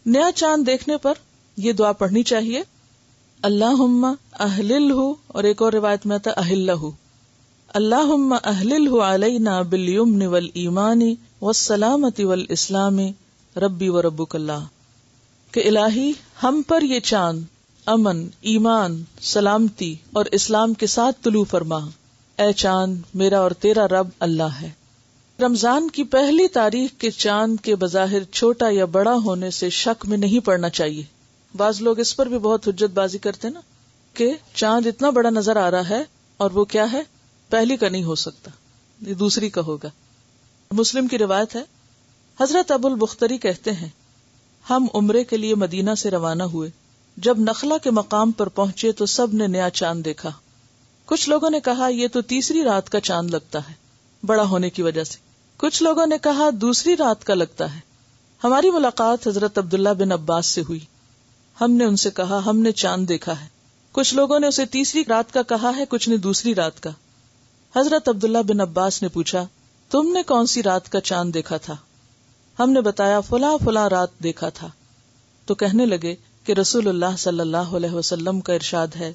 نیا چاند دیکھنے پر یہ دعا پڑھنی چاہیے، اللہم اہللہ، اور ایک اور روایت میں آتا اہلہ، اللہم اہللہ علینا بالیمن والایمان والسلامۃ والاسلام ربی و ربک اللہ، کہ الہی ہم پر یہ چاند امن، ایمان، سلامتی اور اسلام کے ساتھ طلوع فرما، اے چاند میرا اور تیرا رب اللہ ہے۔ رمضان کی پہلی تاریخ کے چاند کے بظاہر چھوٹا یا بڑا ہونے سے شک میں نہیں پڑنا چاہیے۔ بعض لوگ اس پر بھی بہت حجت بازی کرتے ہیں نا کہ چاند اتنا بڑا نظر آ رہا ہے اور وہ کیا ہے، پہلی کا نہیں ہو سکتا، یہ دوسری کا ہوگا۔ مسلم کی روایت ہے، حضرت ابو البختری کہتے ہیں ہم عمرے کے لیے مدینہ سے روانہ ہوئے، جب نخلا کے مقام پر پہنچے تو سب نے نیا چاند دیکھا۔ کچھ لوگوں نے کہا یہ تو تیسری رات کا چاند لگتا ہے بڑا ہونے کی وجہ سے، کچھ لوگوں نے کہا دوسری رات کا لگتا ہے۔ ہماری ملاقات حضرت عبداللہ بن عباس سے ہوئی، ہم نے ان سے کہا ہم نے چاند دیکھا ہے۔ کچھ لوگوں نے اسے تیسری رات کا کہا ہے، کچھ نے دوسری رات کا۔ حضرت عبداللہ بن عباس نے پوچھا تم نے کون سی رات کا چاند دیکھا تھا؟ ہم نے بتایا فلاں فلاں رات دیکھا تھا۔ تو کہنے لگے کہ رسول اللہ صلی اللہ علیہ وسلم کا ارشاد ہے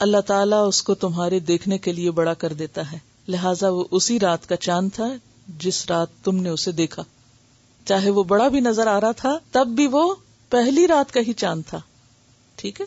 اللہ تعالیٰ اس کو تمہارے دیکھنے کے لیے بڑا کر دیتا ہے، لہٰذا وہ اسی رات کا چاند تھا جس رات تم نے اسے دیکھا۔ چاہے وہ بڑا بھی نظر آ رہا تھا تب بھی وہ پہلی رات کا ہی چاند تھا، ٹھیک ہے۔